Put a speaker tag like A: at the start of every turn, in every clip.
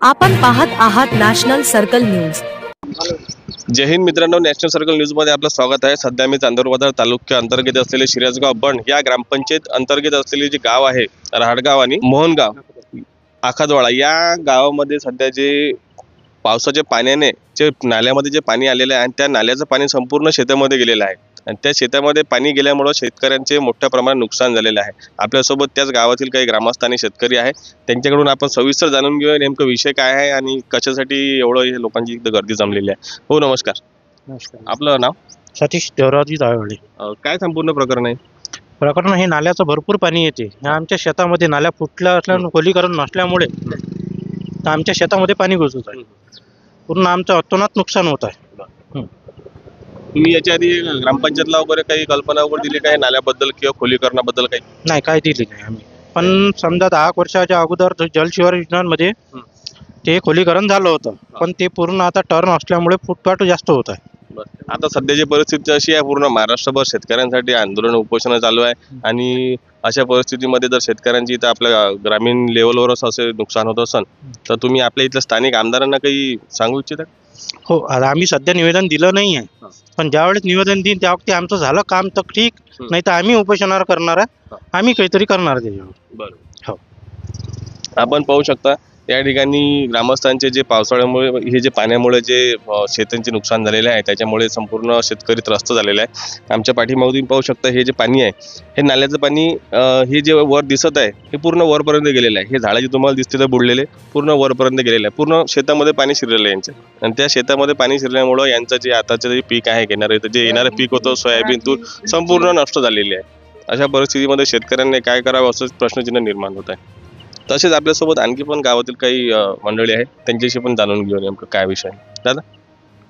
A: आपण पाहत आहात नॅशनल सर्कल न्यूज।
B: जय हिंद मित्रांनो, नॅशनल सर्कल न्यूज मध्ये आपलं स्वागत आहे। सध्या मी चांदूर तालुक्या अंतर्गत असलेले शिरसगाव बंड या ग्रामपंचायत अंतर्गत असलेले जे गाव आहे राहडगाव आणि मोहनगाव आखादवाडा या गावामध्ये सध्या जे पावसाच्या पाण्याने जे नाल्यामध्ये जे पाणी आलेले आहे आणि त्या नाल्याचं पाणी संपूर्ण शेतामध्ये गेलेलं आहे आणि त्या शेतामध्ये पाणी गेल्यामुळे शेतकऱ्यांचे मोठ्या प्रमाणात नुकसान झालेले आहे। आपल्यासोबत त्याच गावातील काही ग्रामस्थ आणि शेतकरी आहे, त्यांच्याकडून आपण सविस्तर जाणून घेऊया नेमकं विषय काय आहे आणि कशासाठी एवढं हे लोकांची इथे गर्दी जमलेली आहे। हो, नमस्कार।
C: नमस्कार।
B: आपलं नाव?
C: सतीश देवराजी जावळे।
B: काय संपूर्ण प्रकरण आहे?
C: प्रकरण हे नाल्याचं भरपूर पाणी येते। आमच्या शेतामध्ये नाल्या फुटल्या असल्याने खोलीकरण नसल्यामुळे आमच्या शेतामध्ये पाणी घुसत आहे। पूर्ण आमचं अतोनात नुकसान होत आहे।
B: तुम्ही याच्या आधी ग्रामपंचायतला वगैरे काही कल्पना वगैरे दिली काय नाल्याबद्दल किंवा खोलीकरणाबद्दल? काही
C: नाही, काय दिली नाही आम्ही। पण समजा 10 वर्षाच्या अगोदर जलशिवार योजनांमध्ये ते खोलीकरण झालं होतं, पण ते पूर्ण आता टर्न असल्यामुळे फुटपाट जास्त होत आहे।
B: आता सध्याची परिस्थिती अशी आहे, पूर्ण महाराष्ट्रभर शेतकऱ्यांसाठी आंदोलन उपोषण चालू आहे आणि अशा परिस्थितीमध्ये जर शेतकऱ्यांची तर आपल्या ग्रामीण लेवलवरच असे नुकसान होत असेल तर तुम्ही आपल्या इथल्या स्थानिक आमदारांना काही सांगू इच्छिता?
C: हो, आम्ही सध्या निवेदन दिलं नाही आहे, पण ज्यावेळेस निवेदन देईन त्या आमचं झालं काम तर ठीक, नाही तर आम्ही उपोषणावर करणार आहे। आम्ही काहीतरी करणार त्याच्यावर।
B: बरोबर। हो, आपण पाहू शकता या ठिकाणी ग्रामस्थांचे जे पावसाळ्यामुळे हे जे पाण्यामुळे जे शेतांचे नुकसान झालेले आहे त्याच्यामुळे संपूर्ण शेतकरी त्रस्त झालेले आहे। आमच्या पाठीमागे पाहू शकता हे जे पाणी आहे हे नाल्याचं पाणी हे जे वर दिसत आहे हे पूर्ण वरपर्यंत गेलेलं आहे। हे झाडाचे तुम्हाला दिसते तर बुडलेले पूर्ण वरपर्यंत गेलेले आहे, पूर्ण शेतामध्ये पाणी शिरलेलं आहे यांचं आणि त्या शेतामध्ये पाणी शिरल्यामुळे यांचं जे आताचं जे पीक आहे जे येणारं पीक होतं सोयाबीन तूर संपूर्ण नष्ट झालेली आहे। अशा परिस्थितीमध्ये शेतकऱ्यांनी काय करावं असं प्रश्नचिन्ह निर्माण होत आहे। तसेच आपल्यासोबत आणखी पण गावातील काही मंडळी आहेत, त्यांच्याशी पण जाणून घेऊ नेमकं काय विषय आहे। दादा,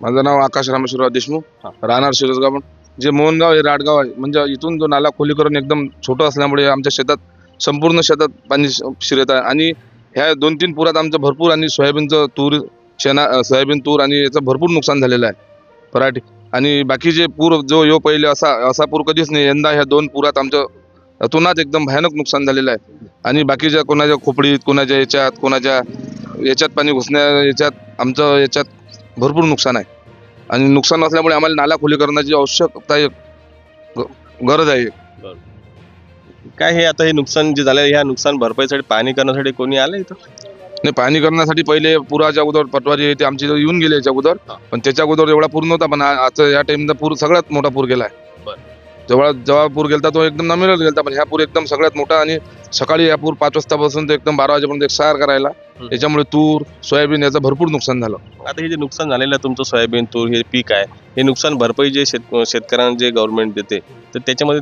D: माझं नाव आकाश रामेश्वरराव देशमुख, राहणार शिरसगाव। जे मोहनगाव हे राडगाव आहे, म्हणजे इथून जो नाला खोलीकरण एकदम छोटं असल्यामुळे आमच्या शेतात संपूर्ण शेतात पाणी शिरत आहे आणि ह्या 2-3 पुरात आमचं भरपूर आणि सोयाबीनचं सोयाबीन तूर आणि याचं भरपूर नुकसान झालेलं आहे पराठी। आणि बाकीचे पूर जो पहिले असा पूर कधीच नाही, यंदा ह्या 2 पुरात आमचं अतोनात एकदम भयानक नुकसान झालेलं आहे। आणि बाकीच्या कोणाच्या खोपडीत कोणाच्या याच्यात पाणी घुसण्या आमचं याच्यात भरपूर नुकसान आहे आणि नुकसान असल्यामुळे आम्हाला नाला खोलीकरणाची आवश्यकता गरज आहे।
B: काय हे आता हे नुकसान जे झालं ह्या नुकसान भरपाईसाठी पाहणी करण्यासाठी कोणी आलं इथं?
D: नाही, पाहणी करण्यासाठी पहिले पुराच्या अगोदर पटवारी ते आमच्या येऊन गेले याच्या अगोदर, पण त्याच्या अगोदर एवढा पूर नव्हता, पण आता या टाइमचा पूर सगळ्यात मोठा पूर गेला आहे। जेव्हा पूर गेलता तो एकदम नॉमिनल गेलता, पण ह्या पूर एकदम सगळ्यात मोठा आणि सकाळी या पूर 5 वाजतापासून ते एकदम 12 वाजेपर्यंत एकसार करायला याच्यामुळे तूर सोयाबीन याचं भरपूर नुकसान झालं।
B: आता हे जे नुकसान झालेलं आहे तुमचं सोयाबीन तूर हे पीक आहे, हे नुकसान भरपाई जे शेतकऱ्यांना जे गव्हर्नमेंट देते तर त्याच्यामध्ये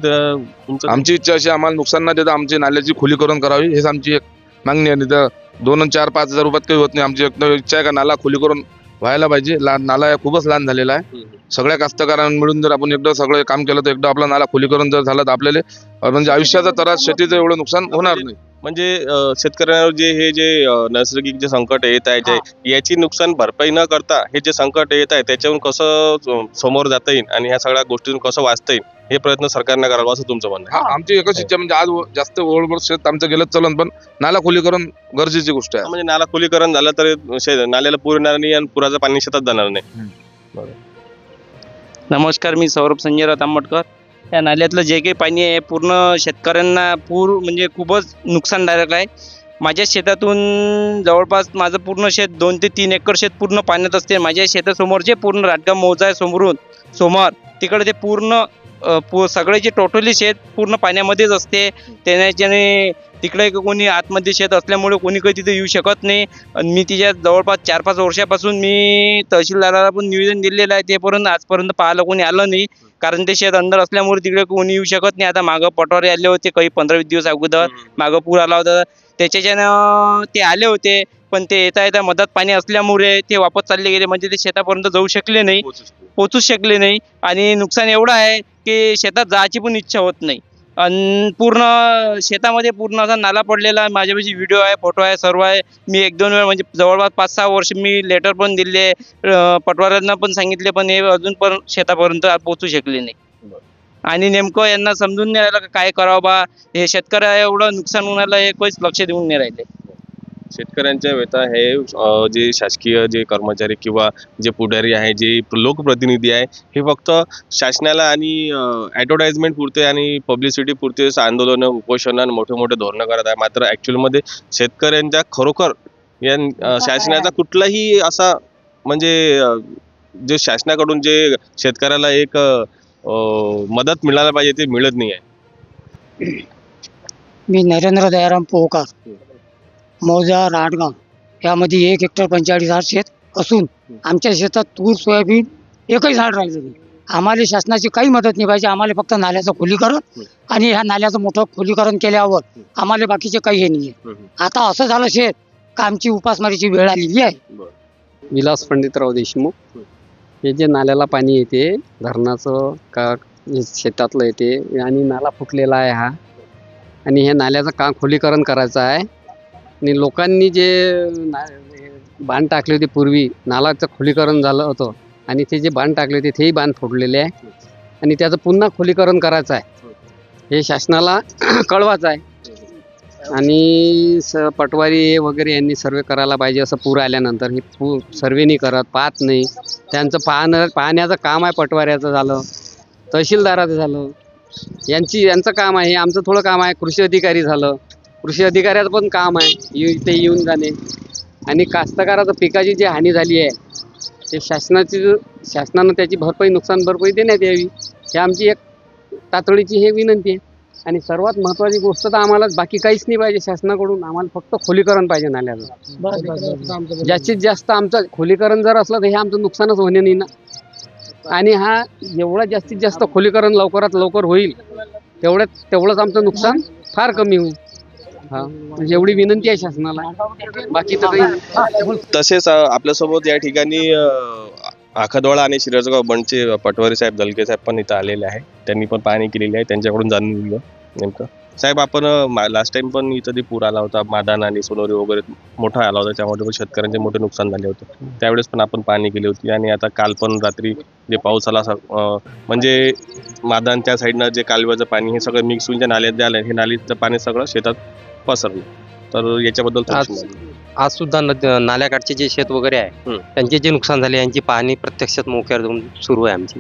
B: तुमचं? आमची
D: इच्छा अशी आम्हाला नुकसान न देता आमची नाल्याची खोलीकरण करावी हेच आमची एक मागणी आहे। तर 2 आणि 4-5 हजार रुपयात काही होत नाही। आमची एक इच्छा आहे का नाला खोलीकरण व्हायला पाहिजे। नाला खूपच लहान झालेला आहे। सगळ्या कास्तकारांना मिळून जर आपण एकदा सगळं काम केलं तर एकदा आपला नाला खोलीकरण जर झालं तर आपल्याला म्हणजे आयुष्याचा त्रास शेतीचं एवढं नुकसान होणार नाही।
B: म्हणजे शेतकऱ्यांवर जे नैसर्गिक जे संकट येत आहे याची नुकसान भरपाई न करता हे जे संकट येत आहे त्याच्यावरून कसं समोर जाता येईल आणि ह्या सगळ्या गोष्टीतून कसं वाचता येईल हे प्रयत्न सरकारने करावा असं तुमचं म्हणणं आहे?
D: आमची एकच इच्छा म्हणजे आज जास्त ओळवर शेत आमचं गेलं चलन, पण नाला खोलीकरण गरजेची गोष्ट आहे।
B: म्हणजे नाला खोलीकरण झालं तर नाल्याला पूर येणार नाही आणि पुराचं पाणी शेतात जाणार नाही।
E: नमस्कार, मी सौरभ संजयराव तांबटकर। या नाल्यातलं जे काही पाणी आहे पूर्ण शेतकऱ्यांना म्हणजे खूपच नुकसानदायक आहे। माझ्या शेतातून जवळपास माझं पूर्ण शेत 2 ते 3 एकर शेत पूर्ण पाण्यात असते। माझ्या शेतासमोर जे पूर्ण राटगाव मौजा आहे समोर तिकडे ते पूर्ण सगळे जे टोटली शेत पूर्ण पाण्यामध्येच असते। त्याने तिकडे कोणी आतमध्ये शेत असल्यामुळे कोणी काही तिथे येऊ शकत नाही। मी तिच्या जवळपास 4-5 वर्षापासून मी तहसीलदाराला पण निवेदन दिलेलं आहे, ते आजपर्यंत पाहायला कोणी आलं नाही, कारण ते शेत अंदर असल्यामुळे तिकडे कोणी येऊ शकत नाही। आता मागं पटवारी आले होते काही 15-20 दिवस अगोदर, मागं पूर आला होता त्याच्यानं ते आले होते, पण ते येता मधात पाणी असल्यामुळे ते वापस चालले गेले, म्हणजे ते शेतापर्यंत जाऊ शकले नाही, पोचूच शकले नाही। आणि नुकसान एवढं आहे की शेतात जायची पण इच्छा होत नाही आणि पूर्ण शेतामध्ये पूर्ण असा नाला पडलेला आहे। माझ्यापाशी व्हिडिओ आहे, फोटो आहे, सर्व आहे। मी 1-2 वेळा म्हणजे जवळपास 5-6 वर्ष मी लेटर पण दिले, पटवाऱ्यांना पण सांगितले, पण हे अजून पण शेतापर्यंत पोहोचू शकले नाही। आणि नेमकं यांना समजून नाही राहिलं काय करावं बा, हे शेतकऱ्या एवढं नुकसान होण्याला हे कोणीच लक्ष देऊन नाही राहिले।
B: शेतकऱ्यांच्या व्यथा हे जे शासकीय जे कर्मचारी किंवा जे पुढारी आहे, जे लोकप्रतिनिधी आहे, हे फक्त शासनाला आणि ॲडव्हर्टाइजमेंट पुरते आणि पब्लिसिटी पुरते आंदोलनं, उपोषणं आणि मोठे मोठे धोरणं करत आहे. मात्र ॲक्च्युअलमध्ये शेतकऱ्यांच्या खरोखर या शासनाचा कुठलाही असा म्हणजे जे शासनाकडून जे शेतकऱ्याला एक मदत मिळायला पाहिजे ते मिळत नाही आहे.
F: मी नरेंद्र दयाराम पोहकार, मौजा राटगाव यामध्ये 1 हेक्टर 45,000 शेत असून आमच्या शेतात तूर सोयाबीन एकही झाड राहिलं नाही. आम्हाला शासनाची काही मदत नाही पाहिजे. आम्हाला फक्त नाल्याचं खोलीकरण आणि ह्या नाल्याचं मोठं खोलीकरण केल्यावर आम्हाला बाकीचे काही हे नाही आहे. आता असं झालं शेत का आमची उपासमारीची वेळ आलेली आहे.
G: विलास पंडितराव देशमुख. हे जे नाल्याला पाणी येते धरणाचं का शेतातलं येते आणि नाला फुटलेला आहे हा, आणि हे नाल्याचं काम खोलीकरण करायचं आहे. आणि लोकांनी जे बांध टाकले होते पूर्वी, नाल्याचं खोलीकरण झालं होतं आणि ते जे बांध टाकले होते तेही बांध फोडलेले आहे आणि त्याचं पुन्हा खोलीकरण करायचं आहे. हे शासनाला कळवायचं आहे आणि पटवारी वगैरे यांनी सर्वे करायला पाहिजे. असं पूर आल्यानंतर हे सर्वे नाही करत, पाहत नाही. त्यांचं पाहण्याचं काम आहे. पटवाऱ्याचं झालं, तहसीलदाराचं झालं, यांचं काम आहे. आमचं थोडं काम आहे. कृषी अधिकारी झालं, कृषी अधिकाऱ्याचं पण काम आहे इथे येऊन जाणे. आणि कास्तकाराचं पिकाची जी हानी झाली आहे ते शासनानं त्याची भरपाई, नुकसान भरपाई देण्यात यावी, ही आमची एक तातडीची हे विनंती आहे. आणि सर्वात महत्त्वाची गोष्ट तर आम्हाला बाकी काहीच नाही पाहिजे शासनाकडून. आम्हाला फक्त खोलीकरण पाहिजे नाल्याचं. जास्तीत जास्त आमचं खोलीकरण जर असलं तर हे आमचं नुकसानच होणे नाही ना. आणि हा जेवढा जास्तीत जास्त खोलीकरण लवकरात लवकर होईल तेवढंच आमचं नुकसान फार कमी होईल. हा, एवढी विनंती आहे शासनाला, बाकी तर काही.
B: तसेच आपल्यासोबत या ठिकाणी आखादवाडा आणि शिरसगाव बंडचे पटवारी साहेब, दलके साहेब पण इथं आलेले आहे. त्यांनी पण पाहणी केलेली आहे. त्यांच्याकडून जाणून घेऊ नेमकं. साहेब, आपण लास्ट टाइम पण इथं जे पूर आला होता, मादान आणि सोनोरी वगैरे मोठा आला होता, त्यामुळे पण शेतकऱ्यांचे मोठे नुकसान झाले होते. त्यावेळेस पण आपण पाहणी केली होती. आणि आता काल पण रात्री जे पाऊस आला म्हणजे मादान त्या साईडनं जे कालव्याचं पाणी हे सगळं मिक्स होऊन त्या नाल्यात जे आलं, हे नालीचं पाणी सगळं शेतात पसरलं. तर याच्याबद्दल
H: आज सुद्धा नाल्याकाठचे जे शेत वगैरे आहे त्यांचे जे नुकसान झाले यांची पाहणी प्रत्यक्षात मोक्यावर जाऊन सुरू आहे आमची.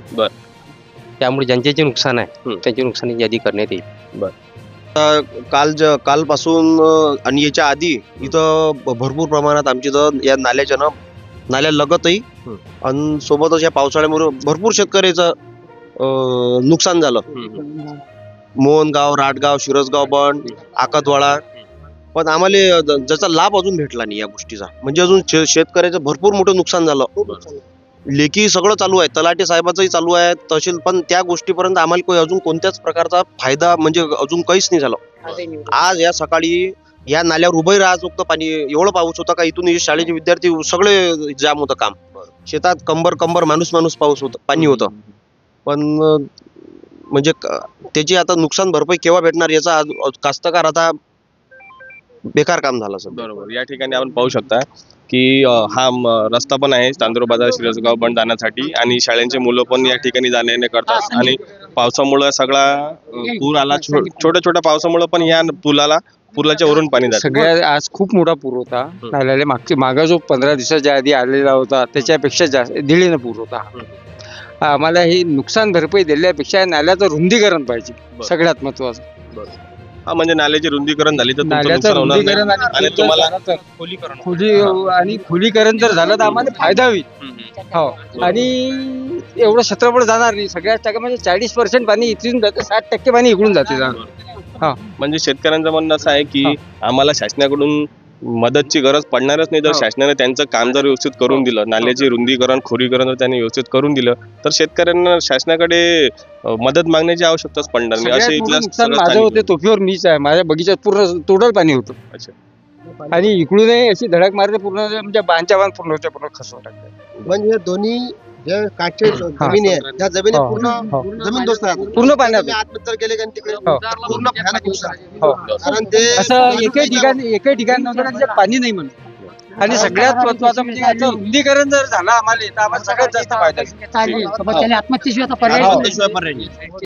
H: त्यामुळे ज्यांचे जे नुकसान आहे त्यांची नुकसानीची यादी करण्यात येईल.
I: कालपासून आणि याच्या आधी इथं भरपूर प्रमाणात आमची या नाल्या लगतही आणि सोबतच या पावसाळ्यामुळे भरपूर शेतकऱ्याचं नुकसान झालं. मोहनगाव, राटगाव, शिरसगाव बंड, आकातवाडा. पण आम्हाला ज्याचा लाभ अजून भेटला नाही या गोष्टीचा. म्हणजे अजून शेतकऱ्याचं भरपूर मोठं नुकसान झालं. लेखी सगळं चालू आहे, तलाठी साहेबाचंही चालू आहे, तहसील, पण त्या गोष्टीपर्यंत आम्हाला अजून कोणत्याच प्रकारचा फायदा म्हणजे अजून काहीच नाही झालं. आज या सकाळी या नाल्यावर उभं राहायचं पाणी, एवढं पाऊस होता का इथून शाळेचे विद्यार्थी सगळे जाम होतं काम. शेतात कंबर माणूस पाऊस होतं, पाणी होतं. पण म्हणजे त्याची आता नुकसान भरपाई केव्हा भेटणार याचा कास्तकार आता बेकार काम झालं.
B: बरोबर. या ठिकाणी आपण पाहू शकता की हा रस्ता पण आहे तांदूळ बाजार शिरसगाव बंड जाण्यासाठी, आणि शाळेंचे मुलं पण या ठिकाणी जाण्या येणे करतात. आणि पावसामुळे सगळा पूर आला, छोट्या पावसामुळे पण या पुलाच्या वरून पाणी जातं.
J: सगळ्या आज खूप मोठा पूर होता. नाल्याला मागा जो 15 दिवसाच्या आधी आलेला होता त्याच्यापेक्षा जास्त दीडीनं पूर होता. आम्हाला ही नुकसान भरपाई दिल्यापेक्षा नाल्याचं रुंदीकरण पाहिजे सगळ्यात महत्वाचं.
B: हा, म्हणजे नाल्याची रुंदीकरण झाली तर
J: नाल्याचं रुंदीकरण आणि तुम्हाला खोलीकरण जर झालं तर आम्हाला फायदा होईल. हो, आणि एवढं क्षेत्रफळ जाणार नाही. सगळ्यात टाका म्हणजे 40% पाणी इथून जाते, 60% पाणी इकडून जाते.
B: हा, म्हणजे शेतकऱ्यांचं म्हणणं असं आहे की आम्हाला शासनाकडून मदतची गरज पडणारच नाही. जर शासनाने त्यांचं काम जर व्यवस्थित करून दिलं, नाल्याचे रुंदीकरण, खोलीकरण जर त्यांनी व्यवस्थित करून दिलं तर शेतकऱ्यांना शासनाकडे मदत मागण्याची आवश्यकताच पडणार नाही. असे
J: नुकसान माझं होते, तोफीवर मीच आहे. माझ्या बगीचात पूर्ण तोडल पाणी होतं. अच्छा. आणि इकडूनही अशी धडक मारते, पूर्ण म्हणजे बांधच्या बांध पूर्ण खसवा टाकते.
I: म्हणजे दोन्ही जे काठचे जमिनी आहेत त्या जमिनी पूर्ण जमीनदोस्त राहतात,
J: पूर्ण पाण्यात
I: आत्महत्या केले का तिकडे पूर्ण भयानक नुकसान. कारण ते
J: असं एकही ठिकाणी पाणी नाही म्हणत. आणि सगळ्यात महत्वाचं म्हणजे याचं रुंदीकरण जर झालं आम्हाला तर आम्हाला सगळ्यात जास्त फायदा.
F: आत्महत्येशिवाय पर्याय